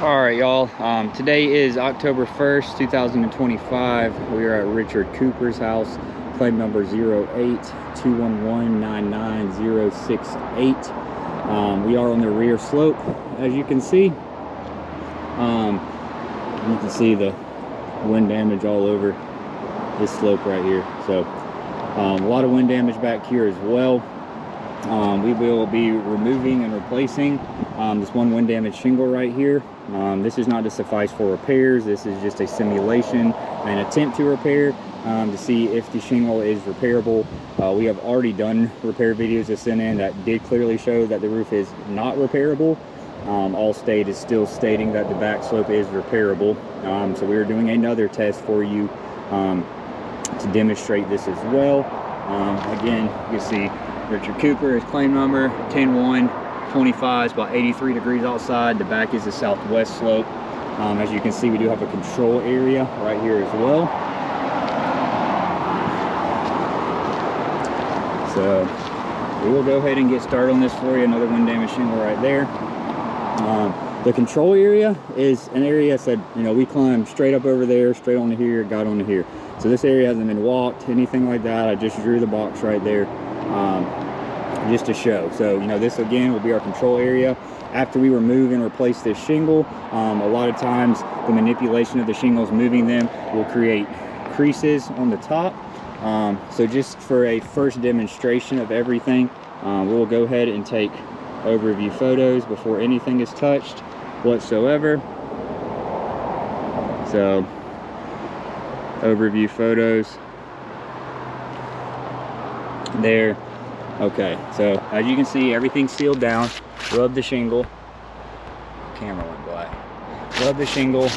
All right, y'all. Today is October 1st, 2025. We are at Richard Cooper's house, claim number 08-211-99068. We are on the rear slope, as you can see. You can see the wind damage all over this slope right here. So a lot of wind damage back here as well. We will be removing and replacing this one wind damage shingle right here. This is not to suffice for repairs. This is just a simulation, an attempt to repair to see if the shingle is repairable. We have already done repair videos to send in that did clearly show that the roof is not repairable. Allstate is still stating that the back slope is repairable. So we are doing another test for you to demonstrate this as well. Again, you can see Richard Cooper, his claim number 10-1-25. It's about 83 degrees outside. The back is the southwest slope. As you can see, we do have a control area right here as well. So we will go ahead and get started on this for you. Another wind damage shingle right there. The control area is an area that, you know, we climbed straight up over there, straight onto here, got onto here. So this area hasn't been walked, anything like that. I just drew the box right there. Just to show. So, you know, this again will be our control area. After we remove and replace this shingle, a lot of times the manipulation of the shingles, moving them, will create creases on the top. So just for a first demonstration of everything, we'll go ahead and take overview photos before anything is touched whatsoever. So overview photos there. Okay, so as you can see, everything's sealed down. Rub the shingle. Camera went black. Rub the shingle.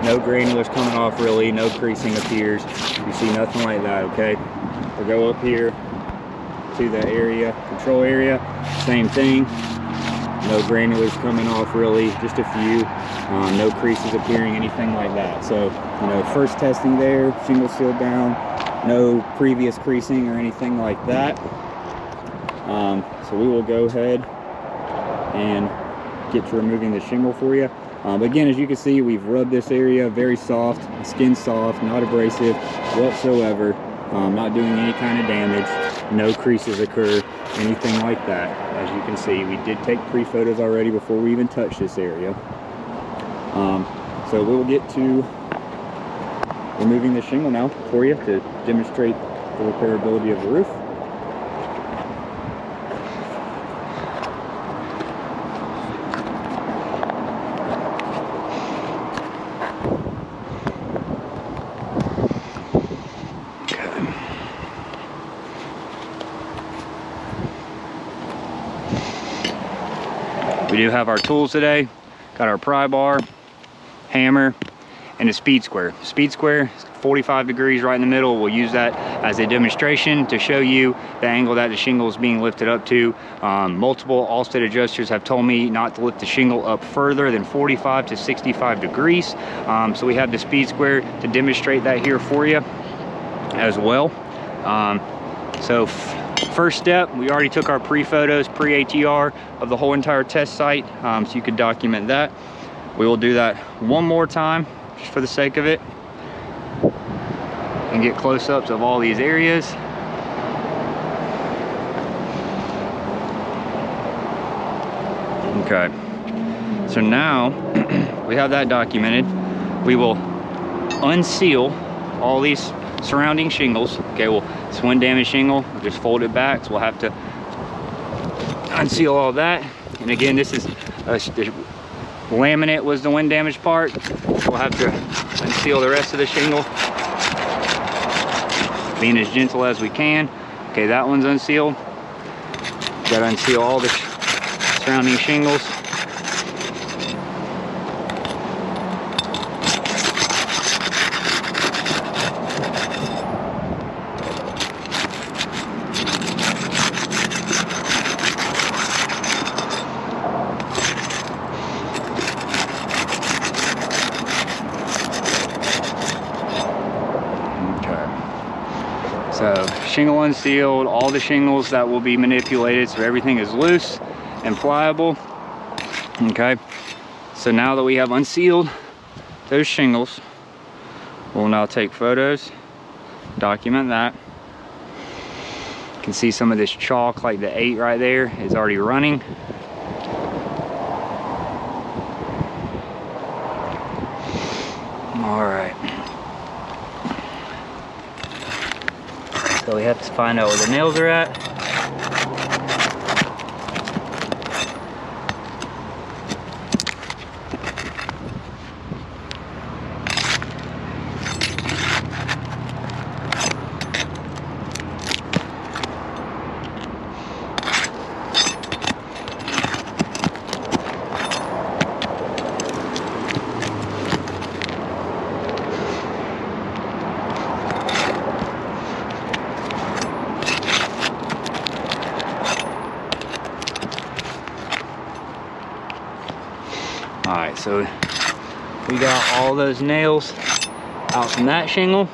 No granulars coming off really. No creasing appears. You see nothing like that, okay? We'll go up here to the area, control area. Same thing. No granulars coming off really. Just a few. No creases appearing, anything like that. So, you know, first testing there. Shingle sealed down. No previous creasing or anything like that. So we will go ahead and get to removing the shingle for you. Again, as you can see, we've rubbed this area very soft, skin soft, not abrasive whatsoever, not doing any kind of damage, no creases occur, anything like that. As you can see, we did take pre-photos already before we even touched this area. So we'll get to removing the shingle now for you to demonstrate the repairability of the roof. We do have our tools today. Got our pry bar, hammer, and a speed square. Speed square is 45 degrees right in the middle. We'll use that as a demonstration to show you the angle that the shingle is being lifted up to. Multiple Allstate adjusters have told me not to lift the shingle up further than 45 to 65 degrees. So we have the speed square to demonstrate that here for you as well. First step, we already took our pre-photos, pre-ATR of the whole entire test site, so you could document that. We will do that one more time, just for the sake of it, and get close-ups of all these areas. Okay, so now we have that documented. We will unseal all these surrounding shingles. Okay, well, it's wind damage shingle, we'll just fold it back, so we'll have to unseal all that. And again, this is the laminate was the wind damage part. We'll have to unseal the rest of the shingle, being as gentle as we can. Okay, that one's unsealed. Got to unseal all the surrounding shingles. So shingle unsealed, all the shingles that will be manipulated, so everything is loose and pliable. Okay, So now that we have unsealed those shingles, we'll now take photos, document that. You can see some of this chalk, like the 8 right there, is already running. All right. So we have to find out where the nails are at. Alright, so we got all those nails out from that shingle.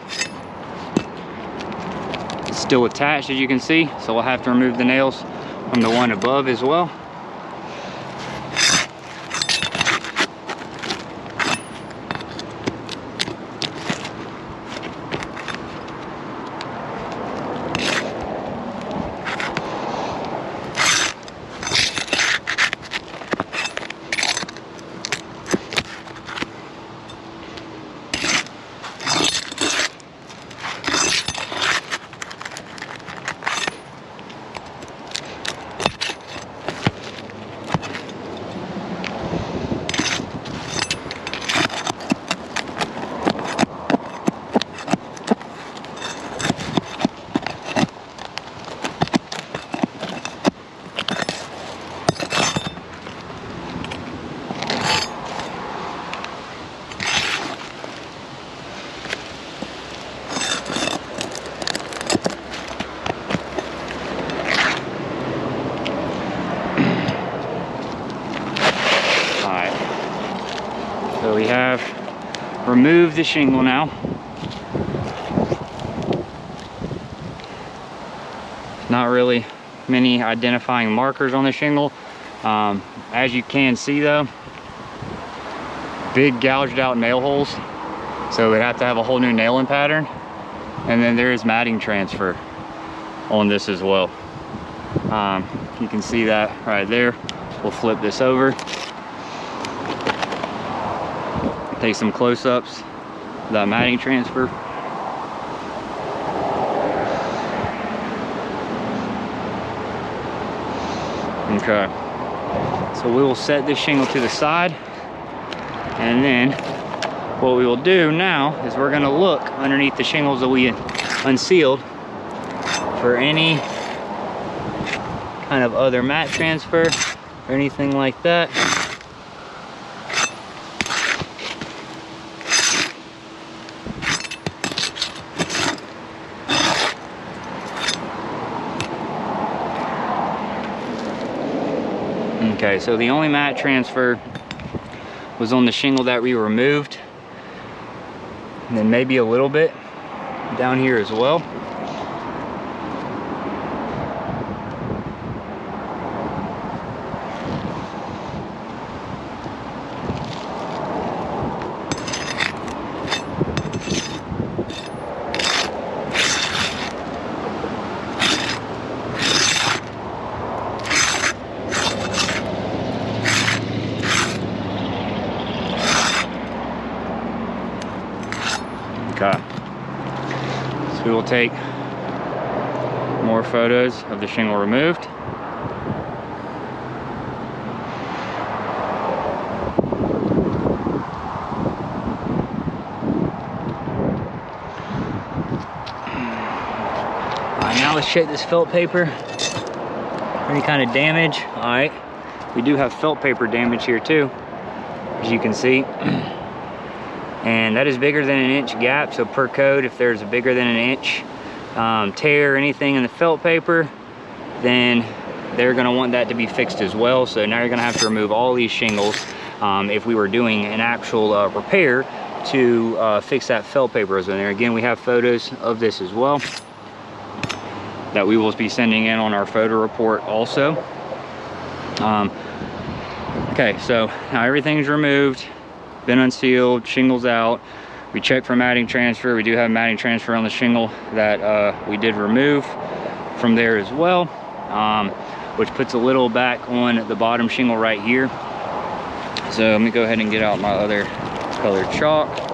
It's still attached, as you can see, so we'll have to remove the nails from the one above as well. So we have removed the shingle now. Not really many identifying markers on the shingle. As you can see though, big gouged out nail holes. So we'd have to have a whole new nailing pattern. And then there is matting transfer on this as well. You can see that right there. We'll flip this over. Take some close-ups of that matting transfer. Okay, so we will set this shingle to the side, and then what we will do now is we're going to look underneath the shingles that we unsealed for any kind of other mat transfer or anything like that. Okay, so the only mat transfer was on the shingle that we removed, and then maybe a little bit down here as well. Okay, so we will take more photos of the shingle removed. Alright, now let's check this felt paper for any kind of damage. Alright, we do have felt paper damage here too, as you can see. And that is bigger than an inch gap, so per code, if there's a bigger than an inch tear or anything in the felt paper, then they're going to want that to be fixed as well. So now you're going to have to remove all these shingles if we were doing an actual repair to fix that felt paper in there. Again, we have photos of this as well that we will be sending in on our photo report also. Okay, so now everything's removed, been unsealed, shingles out. We checked for matting transfer. We do have matting transfer on the shingle that we did remove from there as well, which puts a little back on the bottom shingle right here. So let me go ahead and get out my other colored chalk.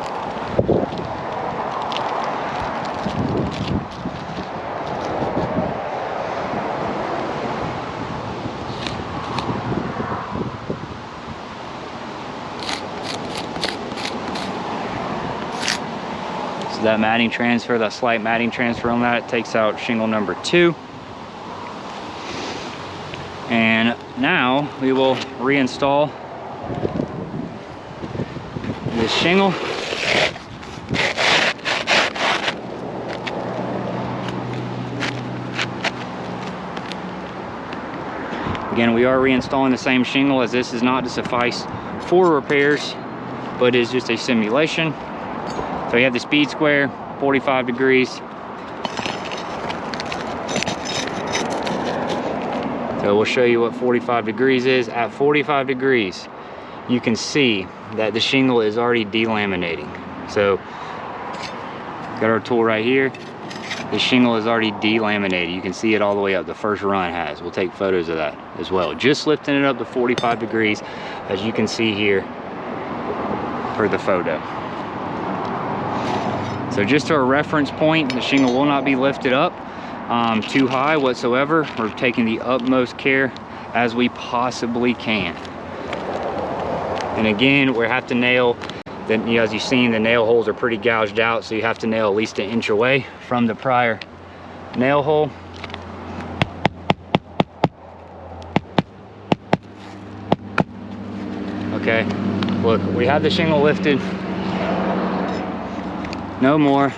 So that matting transfer, that slight matting transfer on that, takes out shingle number 2. And now we will reinstall this shingle. Again, we are reinstalling the same shingle, as this is not to suffice for repairs, but is just a simulation. So you have the speed square, 45 degrees. So we'll show you what 45 degrees is. At 45 degrees, you can see that the shingle is already delaminating. So, got our tool right here. The shingle is already delaminated. You can see it all the way up. The first run has. We'll take photos of that as well. Just lifting it up to 45 degrees, as you can see here for the photo. So just to a reference point, the shingle will not be lifted up too high whatsoever. We're taking the utmost care as we possibly can. And again, we have to nail, then, as you've seen, the nail holes are pretty gouged out, so you have to nail at least 1 inch away from the prior nail hole. Okay, look, we have the shingle lifted no more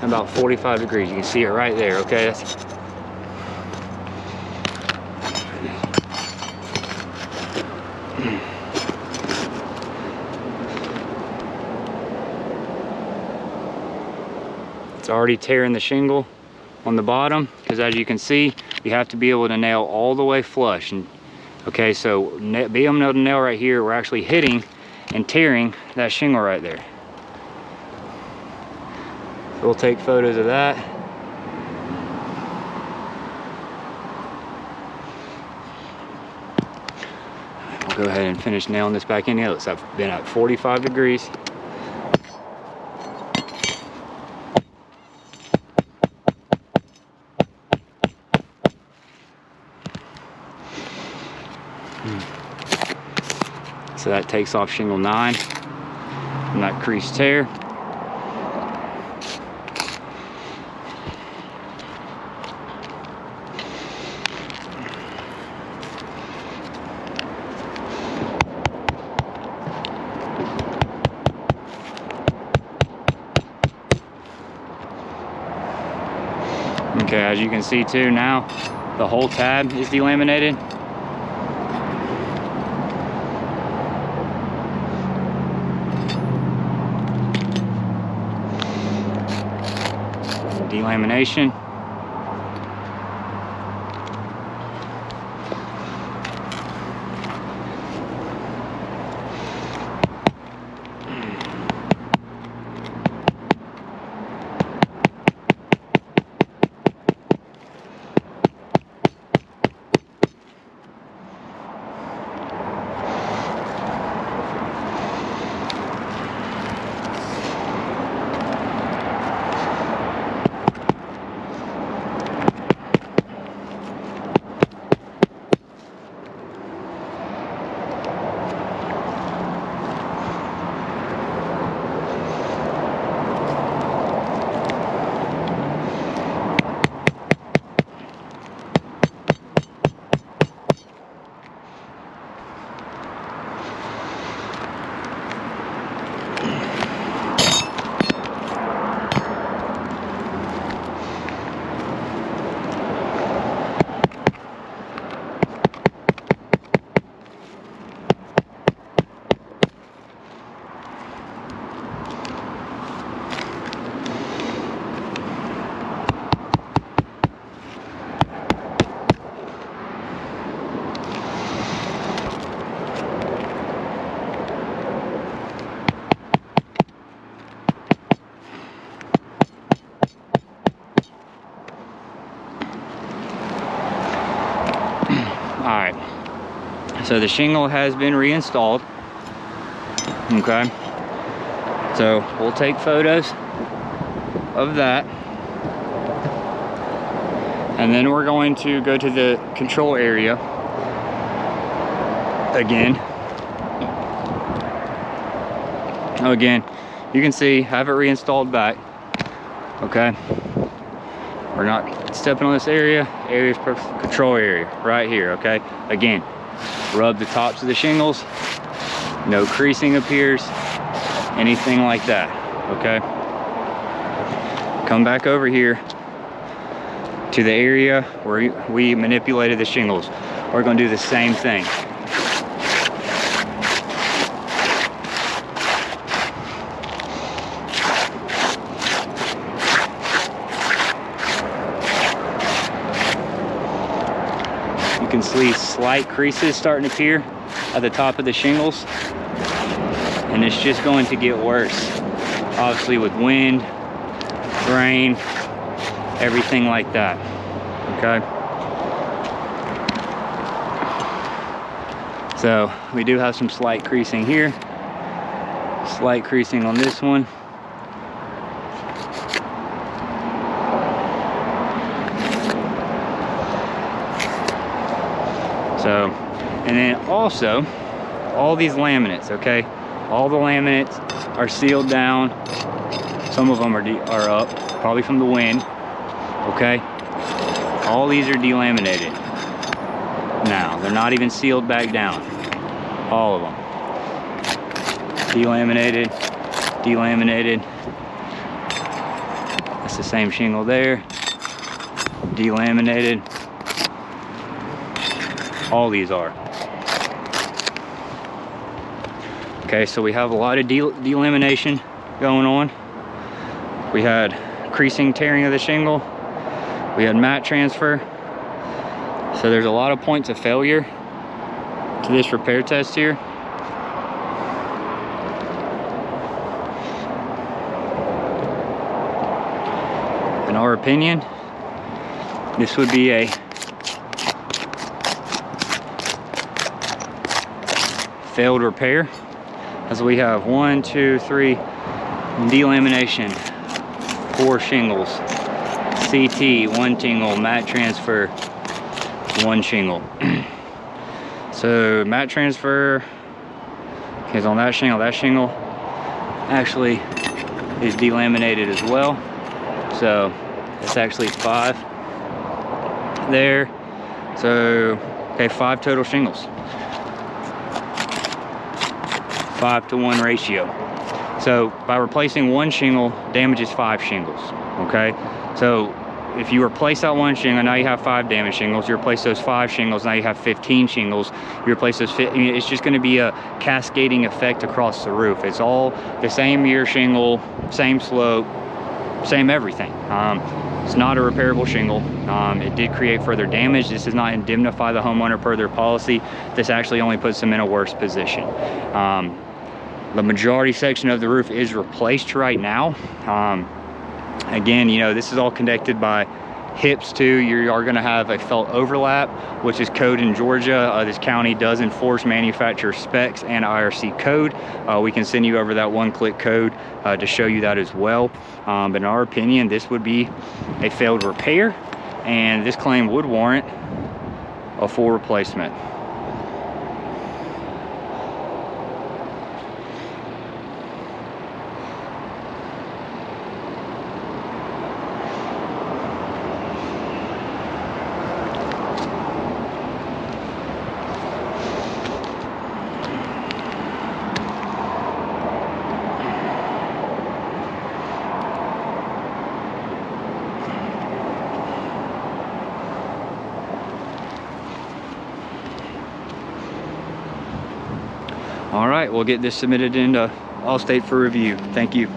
than about 45 degrees. You can see it right there, okay? It's already tearing the shingle on the bottom, because as you can see, you have to be able to nail all the way flush. And okay, so being able to nail right here, we're actually hitting and tearing that shingle right there. So we'll take photos of that. We'll go ahead and finish nailing this back in here. Looks like I've been at 45 degrees. So that takes off shingle 9 from that crease tear. Okay, as you can see too, now the whole tab is delaminated. Delamination. So the shingle has been reinstalled. Okay. So we'll take photos of that. And then we're going to go to the control area again. Again, you can see I have it reinstalled back. Okay. We're not stepping on this area. Area's control area right here. Okay. Again, rub the tops of the shingles. No creasing appears. Anything like that. Okay. Come back over here to the area where we manipulated the shingles. We're going to do the same thing. You can see slight creases starting to appear at the top of the shingles, and it's just going to get worse, obviously, with wind, rain, everything like that. Okay, so we do have some slight creasing here, slight creasing on this one. So, and then also all these laminates, okay, all the laminates are sealed down. Some of them are up, probably from the wind. Okay, all these are delaminated now. They're not even sealed back down. All of them delaminated, delaminated. That's the same shingle there, delaminated. All these are. Okay, so we have a lot of delamination going on. We had creasing, tearing of the shingle. We had mat transfer. So there's a lot of points of failure to this repair test here. In our opinion, this would be a failed repair, as we have 1, 2, 3 delamination, 4 shingles, CT, 1 shingle, mat transfer, 1 shingle. So mat transfer is on that shingle actually is delaminated as well. So it's actually 5 there. So okay, 5 total shingles. 5-to-1 ratio. So by replacing 1 shingle damages 5 shingles. Okay, so if you replace that 1 shingle, now you have 5 damaged shingles. You replace those 5 shingles, now you have 15 shingles. You replace those, it's just going to be a cascading effect across the roof. It's all the same year shingle, same slope, same everything. It's not a repairable shingle. It did create further damage. This does not indemnify the homeowner per their policy. This actually only puts them in a worse position. The majority section of the roof is replaced right now. Again, you know, this is all connected by hips too. You are going to have a felt overlap, which is code in Georgia. This county does enforce manufacturer specs and IRC code. We can send you over that one-click code to show you that as well. But in our opinion, this would be a failed repair, and this claim would warrant a full replacement. All right, we'll get this submitted into Allstate for review. Thank you.